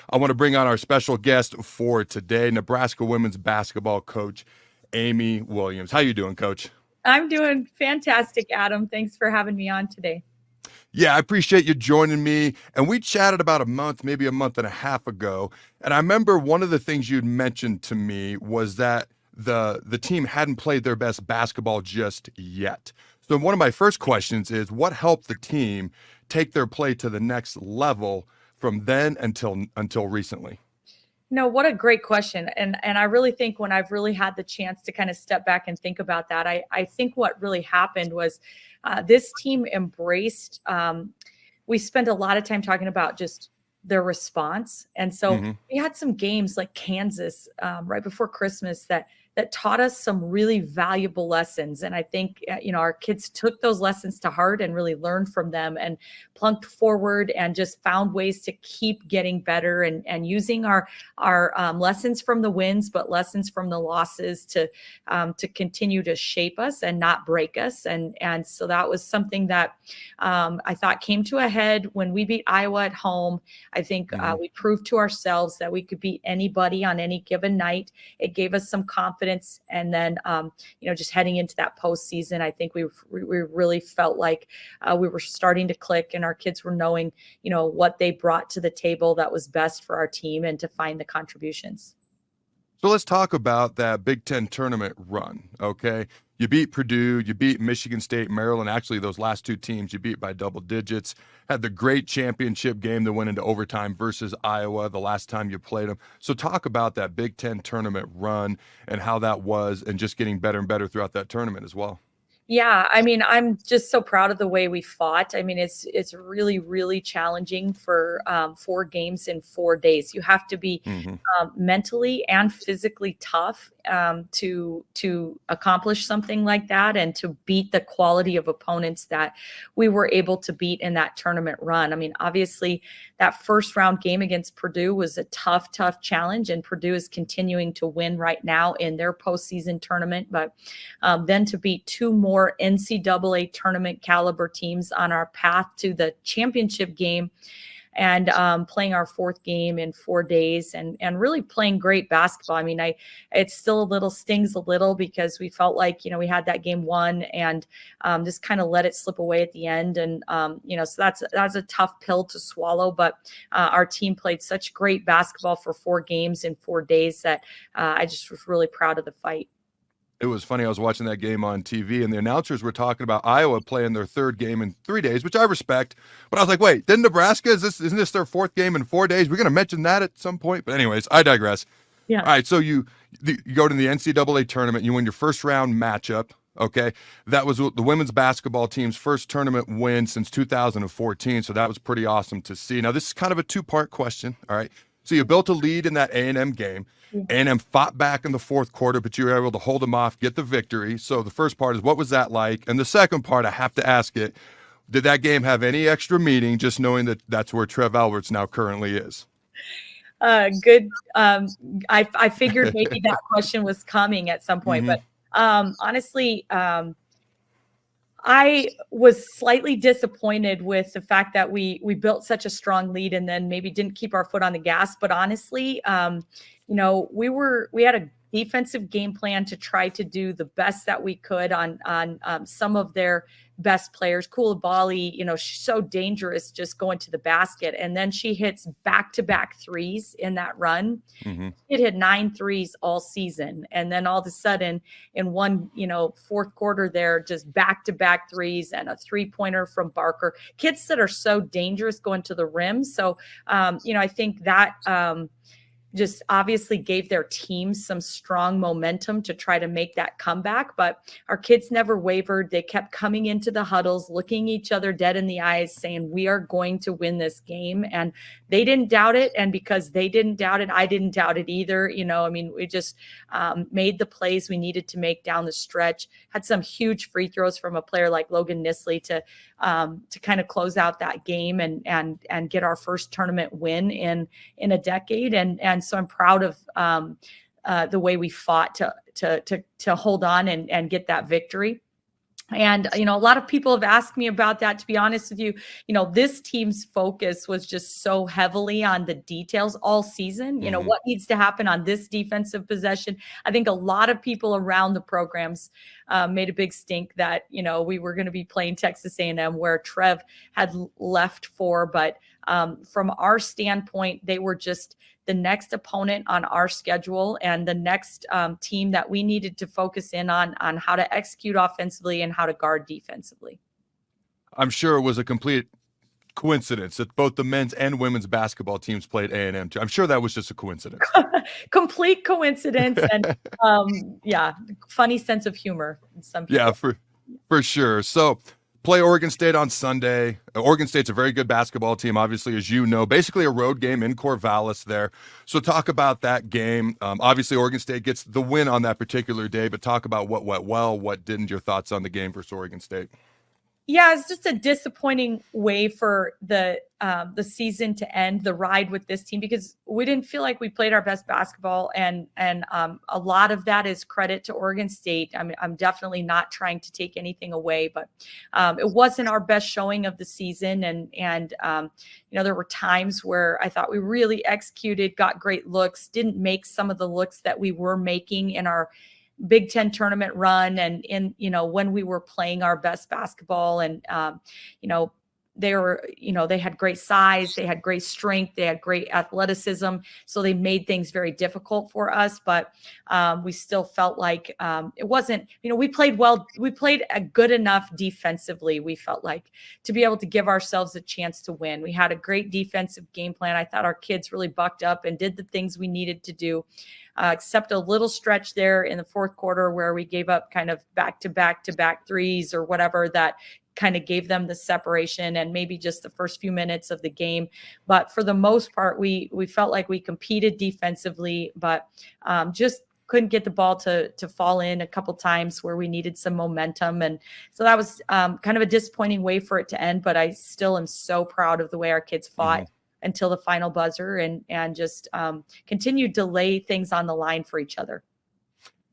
I want to bring on our special guest for today, Nebraska women's basketball coach, Amy Williams. How you doing, Coach? I'm doing fantastic, Adam. Thanks for having me on today. Yeah, I appreciate you joining me. And we chatted about a month, maybe a month and a half ago. And I remember one of the things you'd mentioned to me was that the team hadn't played their best basketball just yet. So one of my first questions is, what helped the team take their play to the next level from then until recently? No, what a great question. And I really think when I've really had the chance to kind of step back and think about that, I think what really happened was this team embraced, we spent a lot of time talking about just their response. And so we had some games like Kansas right before Christmas that taught us some really valuable lessons. And I think, our kids took those lessons to heart and really learned from them and plunked forward and just found ways to keep getting better and using our lessons from the wins, but lessons from the losses to continue to shape us and not break us. And so that was something that I thought came to a head when we beat Iowa at home. I think we proved to ourselves that we could beat anybody on any given night. It gave us some confidence. And then, just heading into that postseason, I think we really felt like we were starting to click and our kids were knowing, what they brought to the table that was best for our team and to find the contributions. So let's talk about that Big Ten tournament run, okay? You beat Purdue, you beat Michigan State, Maryland. Actually, those last two teams you beat by double digits. Had the great championship game that went into overtime versus Iowa the last time you played them. So talk about that Big Ten tournament run and how that was and just getting better and better throughout that tournament as well. Yeah, I mean, I'm just so proud of the way we fought. I mean, it's really, really challenging for 4 games in 4 days. You have to be mentally and physically tough to accomplish something like that and to beat the quality of opponents that we were able to beat in that tournament run. I mean, obviously, that first round game against Purdue was a tough challenge, and Purdue is continuing to win right now in their postseason tournament. But then to beat 2 more NCAA tournament caliber teams on our path to the championship game and playing our 4th game in 4 days and really playing great basketball. I mean, it still stings a little because we felt like, we had that game won and just kind of let it slip away at the end. And, so that's a tough pill to swallow, but our team played such great basketball for 4 games in 4 days that I just was really proud of the fight. It was funny. I was watching that game on TV, and the announcers were talking about Iowa playing their 3rd game in 3 days, which I respect. But I was like, wait, didn't Nebraska? Isn't this their 4th game in 4 days? We're going to mention that at some point. But anyways, I digress. Yeah. All right, so you go to the NCAA tournament. You win your first round matchup. Okay, that was the women's basketball team's first tournament win since 2014. So that was pretty awesome to see. Now this is kind of a 2-part question. All right. So you built a lead in that A&M game. A&M fought back in the 4th quarter, but you were able to hold them off, get the victory. So the first part is, what was that like? And the second part, I have to ask it, did that game have any extra meaning, just knowing that that's where Trev Alberts now currently is? Good. I figured maybe that question was coming at some point, but honestly, I was slightly disappointed with the fact that we built such a strong lead and then maybe didn't keep our foot on the gas. But honestly, we had a defensive game plan to try to do the best that we could on some of their best players. Koulibaly, she's so dangerous just going to the basket. And then she hits back-to-back threes in that run. It hit 9 threes all season. And then all of a sudden in one, 4th quarter there, just back-to-back threes and a 3-pointer from Barker. Kids that are so dangerous going to the rim. So, I think that just obviously gave their team some strong momentum to try to make that comeback. But our kids never wavered. They kept coming into the huddles, looking each other dead in the eyes, saying, we are going to win this game. And they didn't doubt it. And because they didn't doubt it, I didn't doubt it either. We just made the plays we needed to make down the stretch, had some huge free throws from a player like Logan Nisley to kind of close out that game and get our first tournament win in a decade. And so I'm proud of the way we fought to hold on and get that victory. And, a lot of people have asked me about that. To be honest with you, this team's focus was just so heavily on the details all season. What needs to happen on this defensive possession. I think a lot of people around the programs made a big stink that, we were going to be playing Texas A&M where Trev had left for. But from our standpoint, they were just the next opponent on our schedule and the next team that we needed to focus in on how to execute offensively and how to guard defensively. I'm sure it was a complete coincidence that both the men's and women's basketball teams played A&M too. I'm sure that was just a coincidence. Complete coincidence. And funny sense of humor in some people. Yeah, for sure. So play Oregon State on Sunday. Oregon State's a very good basketball team, obviously, as you know, basically a road game in Corvallis there. So talk about that game. Obviously, Oregon State gets the win on that particular day, but talk about what went well, what didn't, your thoughts on the game versus Oregon State. Yeah, it's just a disappointing way for the season to end, the ride with this team, because we didn't feel like we played our best basketball, and a lot of that is credit to Oregon State. I mean, I'm definitely not trying to take anything away, but it wasn't our best showing of the season, and there were times where I thought we really executed, got great looks, didn't make some of the looks that we were making in our Big Ten tournament run and in, when we were playing our best basketball. And, they had great size, they had great strength, they had great athleticism. So they made things very difficult for us, but we still felt like it wasn't, we played well, we played a good enough defensively. We felt like to be able to give ourselves a chance to win. We had a great defensive game plan. I thought our kids really bucked up and did the things we needed to do. Except a little stretch there in the fourth quarter where we gave up kind of back-to-back threes or whatever that kind of gave them the separation, and maybe just the first few minutes of the game. But for the most part, we felt like we competed defensively, but just couldn't get the ball to fall in a couple times where we needed some momentum. And so that was kind of a disappointing way for it to end, but I still am so proud of the way our kids fought until the final buzzer and just continued to lay things on the line for each other.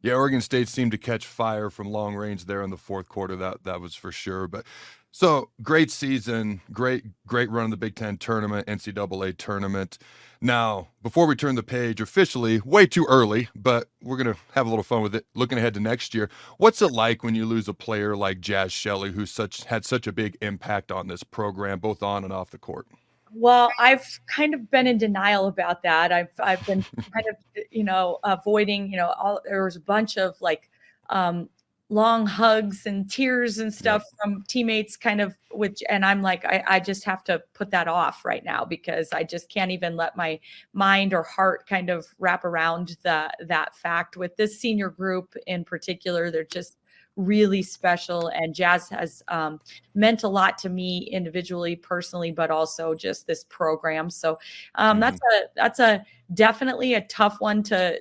Yeah, Oregon State seemed to catch fire from long range there in the fourth quarter. That was for sure. But so great season, great run in the Big Ten tournament, NCAA tournament. Now, before we turn the page officially, way too early, but we're going to have a little fun with it. Looking ahead to next year, what's it like when you lose a player like Jaz Shell, who had such a big impact on this program, both on and off the court? Well, I've kind of been in denial about that. I've been kind of, avoiding, there was a bunch of long hugs and tears and stuff from teammates and I'm like, I just have to put that off right now because I just can't even let my mind or heart kind of wrap around that fact. With this senior group in particular, they're just really special, and Jaz has meant a lot to me individually, personally, but also just this program. So that's a definitely a tough one to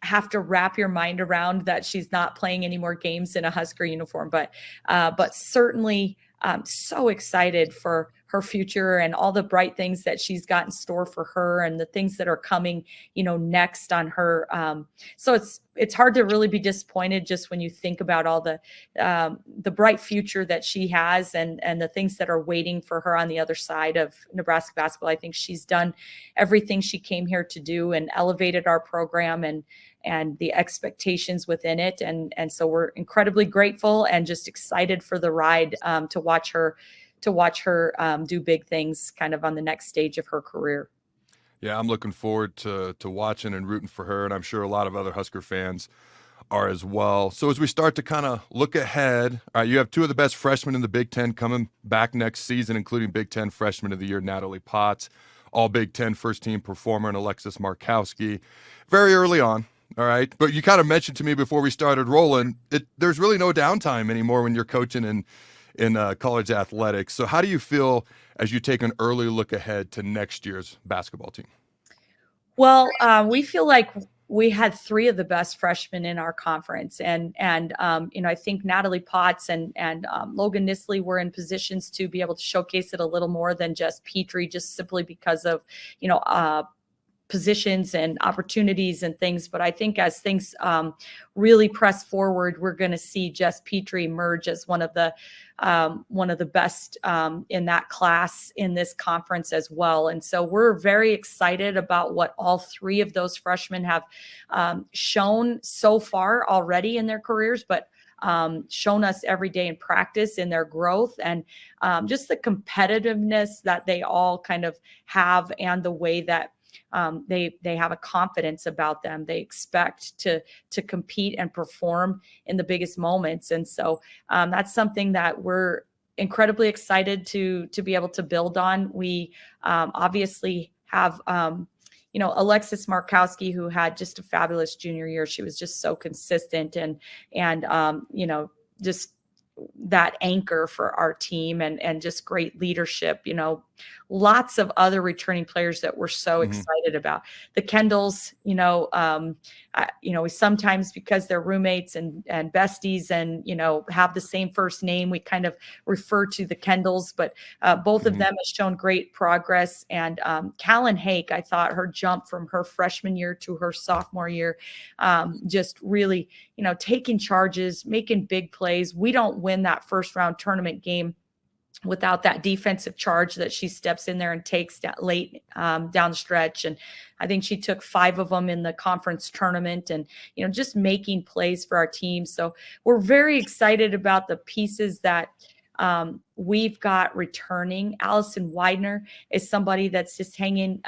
have to wrap your mind around, that she's not playing any more games in a Husker uniform, but certainly so excited for her future and all the bright things that she's got in store for her and the things that are coming, next on her. So it's hard to really be disappointed just when you think about all the bright future that she has and the things that are waiting for her on the other side of Nebraska basketball. I think she's done everything she came here to do and elevated our program and the expectations within it. And so we're incredibly grateful and just excited for the ride to watch her do big things kind of on the next stage of her career. Yeah, I'm looking forward to watching and rooting for her, and I'm sure a lot of other Husker fans are as well. So as we start to kind of look ahead, all right, you have two of the best freshmen in the Big Ten coming back next season, including Big Ten Freshman of the Year, Natalie Potts, all Big Ten first-team performer, and Alexis Markowski. Very early on, all right? But you kind of mentioned to me before we started rolling, there's really no downtime anymore when you're coaching in college athletics. So how do you feel as you take an early look ahead to next year's basketball team? Well, we feel like we had three of the best freshmen in our conference. And I think Natalie Potts and Logan Nisley were in positions to be able to showcase it a little more than just Petrie, just simply because of, positions and opportunities and things. But I think as things really press forward, we're going to see Jess Petrie emerge as one of the best in that class in this conference as well. And so we're very excited about what all three of those freshmen have shown so far already in their careers, but shown us every day in practice in their growth, and just the competitiveness that they all kind of have, and the way that they have a confidence about them. They expect to compete and perform in the biggest moments. And so that's something that we're incredibly excited to be able to build on. We obviously have Alexis Markowski, who had just a fabulous junior year. She was just so consistent and just that anchor for our team, and just great leadership. Lots of other returning players that we're so excited about. The Kendalls, we sometimes, because they're roommates and besties and, have the same first name, we kind of refer to the Kendalls, but both of them have shown great progress. And Callan Hake, I thought her jump from her freshman year to her sophomore year, just really, taking charges, making big plays. We don't win that first round tournament game without that defensive charge that she steps in there and takes that late down the stretch. And I think she took 5 of them in the conference tournament, and, just making plays for our team. So we're very excited about the pieces that we've got returning. Allison Widener is somebody that's just hanging,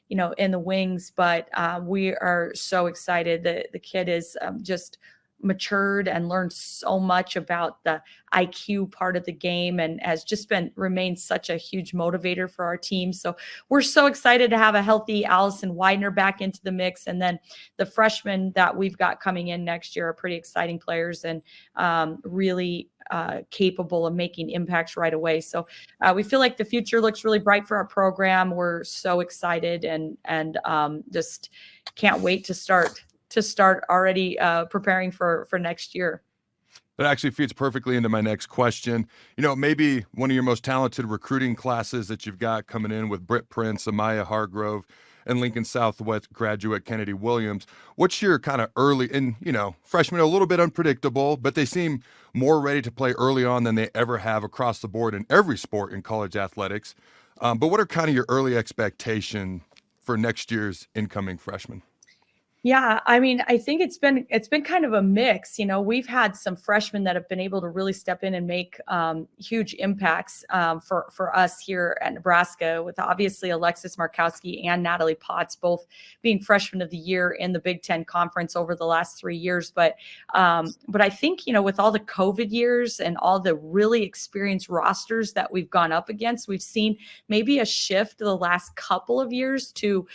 in the wings, but we are so excited that the kid is just matured and learned so much about the IQ part of the game, and has just remained such a huge motivator for our team. So we're so excited to have a healthy Allison Widener back into the mix. And then the freshmen that we've got coming in next year are pretty exciting players, and really capable of making impacts right away. So we feel like the future looks really bright for our program. We're so excited, and just can't wait to start already preparing for next year. That actually feeds perfectly into my next question. Maybe one of your most talented recruiting classes that you've got coming in with Britt Prince, Amaya Hargrove, and Lincoln Southwest graduate Kennedy Williams. What's your kind of early, and freshmen are a little bit unpredictable, but they seem more ready to play early on than they ever have across the board in every sport in college athletics. But what are kind of your early expectation for next year's incoming freshmen? Yeah, I mean, I think it's been kind of a mix. We've had some freshmen that have been able to really step in and make huge impacts for us here at Nebraska, with obviously Alexis Markowski and Natalie Potts both being freshmen of the year in the Big Ten Conference over the last 3 years. But I think, with all the COVID years and all the really experienced rosters that we've gone up against, we've seen maybe a shift the last couple of years to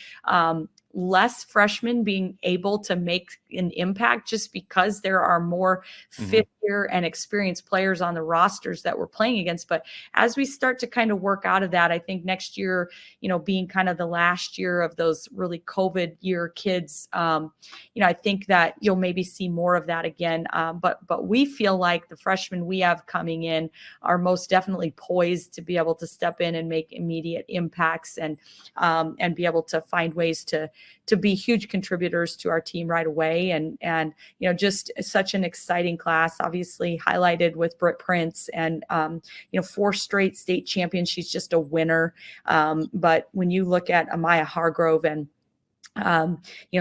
less freshmen being able to make an impact, just because there are more fifth year and experienced players on the rosters that we're playing against. But as we start to kind of work out of that, I think next year, being kind of the last year of those really COVID year kids, I think that you'll maybe see more of that again. But we feel like the freshmen we have coming in are most definitely poised to be able to step in and make immediate impacts, and be able to find ways to be huge contributors to our team right away. And just such an exciting class, obviously highlighted with Britt Prince, and 4 straight state champions. She's just a winner. But when you look at Amaya Hargrove, and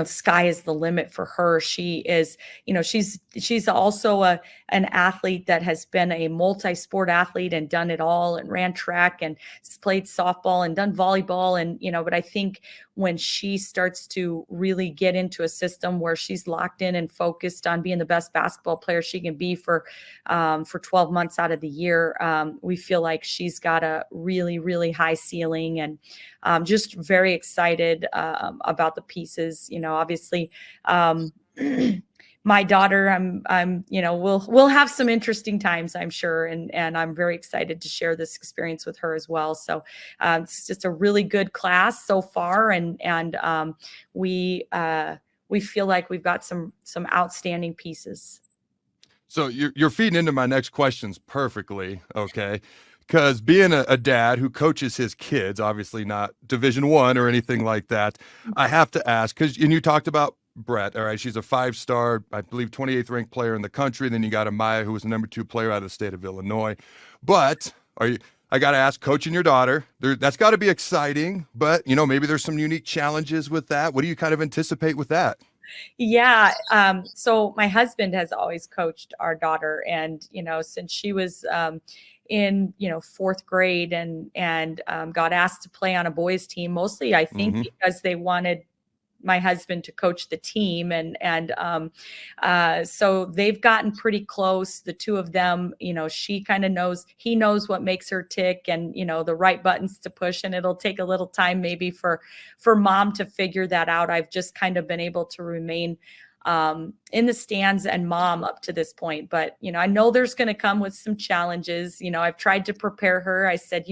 sky is the limit for her. She is, she's also an athlete that has been a multi-sport athlete and done it all, and ran track and played softball and done volleyball. And, but I think when she starts to really get into a system where she's locked in and focused on being the best basketball player she can be for 12 months out of the year, we feel like she's got a really, really high ceiling, and just very excited about the pieces. Obviously, my daughter, we'll have some interesting times, I'm sure. And I'm very excited to share this experience with her as well. So it's just a really good class so far. And we feel like we've got some outstanding pieces. So you're feeding into my next questions perfectly. Okay. because being a dad who coaches his kids, obviously not Division I or anything like that, I have to ask, because and you talked about Brett, all right, she's a 5-star, I believe 28th ranked player in the country. Then you got Amaya, who was the number 2 player out of the state of Illinois. But are you? I got to ask, coaching your daughter, that's got to be exciting. But maybe there's some unique challenges with that. What do you kind of anticipate with that? Yeah. So my husband has always coached our daughter, and since she was in 4th grade and got asked to play on a boys team, mostly I think because they wanted my husband to coach the team, and so they've gotten pretty close, the two of them. She kind of he knows what makes her tick, and the right buttons to push, and it'll take a little time maybe for mom to figure that out. I've just kind of been able to remain in the stands and mom up to this point, but I know there's going to come with some challenges. I've tried to prepare her. I said,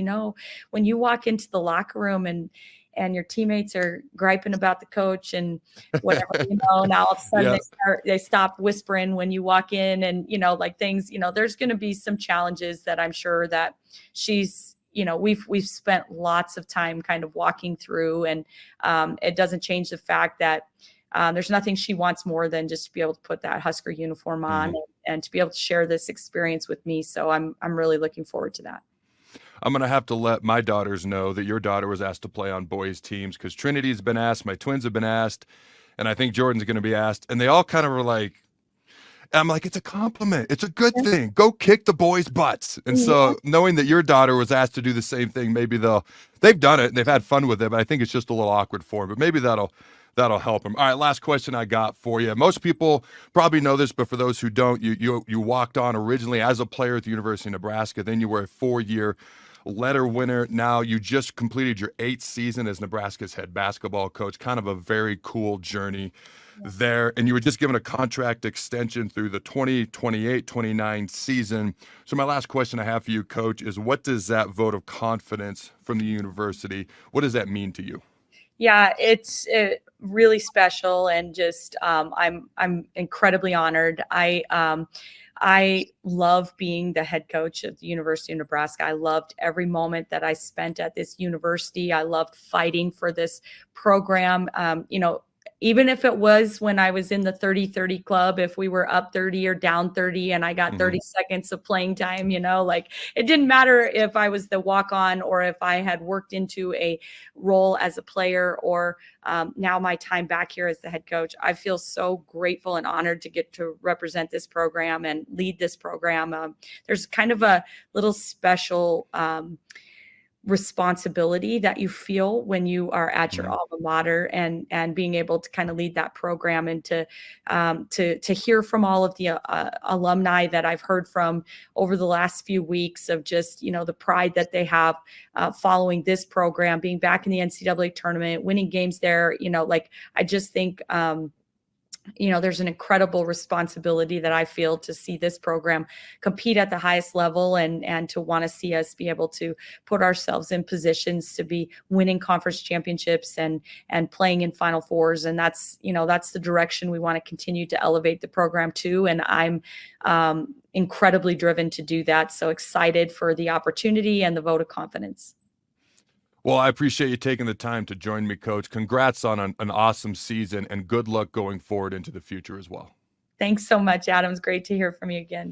when you walk into the locker room and your teammates are griping about the coach and whatever, now all of a sudden they stop whispering when you walk in, and, like things, there's going to be some challenges that I'm sure that she's, we've spent lots of time kind of walking through, and it doesn't change the fact that there's nothing she wants more than just to be able to put that Husker uniform on and to be able to share this experience with me. So I'm really looking forward to that. I'm going to have to let my daughters know that your daughter was asked to play on boys teams, because Trinity's been asked, my twins have been asked, and I think Jordan's going to be asked. And they all kind of were like, I'm like, it's a compliment. It's a good thing. Go kick the boys' butts. And so knowing that your daughter was asked to do the same thing, maybe they've done it and they've had fun with it, but I think it's just a little awkward for them. But maybe that'll help them. All right, last question I got for you. Most people probably know this, but for those who don't, you walked on originally as a player at the University of Nebraska. Then you were a 4-year letter winner. Now you just completed your 8th season as Nebraska's head basketball coach. Kind of a very cool journey there. And you were just given a contract extension through the 2028-29 season. So my last question I have for you, Coach, is what does that vote of confidence from the university, what does that mean to you? Yeah, it's really special, and just I'm incredibly honored. I love being the head coach of the University of Nebraska. I loved every moment that I spent at this university. I loved fighting for this program. Even if it was when I was in the 30-30 club, if we were up 30 or down 30 and I got 30 seconds of playing time, like it didn't matter if I was the walk-on or if I had worked into a role as a player, or now my time back here as the head coach. I feel so grateful and honored to get to represent this program and lead this program. There's kind of a little special responsibility that you feel when you are at your alma mater, and being able to kind of lead that program, and to hear from all of the alumni that I've heard from over the last few weeks of just, the pride that they have following this program, being back in the NCAA tournament, winning games there. I just think, there's an incredible responsibility that I feel to see this program compete at the highest level, and to want to see us be able to put ourselves in positions to be winning conference championships and playing in Final Fours. And that's the direction we want to continue to elevate the program to. And I'm incredibly driven to do that. So excited for the opportunity and the vote of confidence. Well, I appreciate you taking the time to join me, Coach. Congrats on an awesome season, and good luck going forward into the future as well. Thanks so much, Adam. It's great to hear from you again.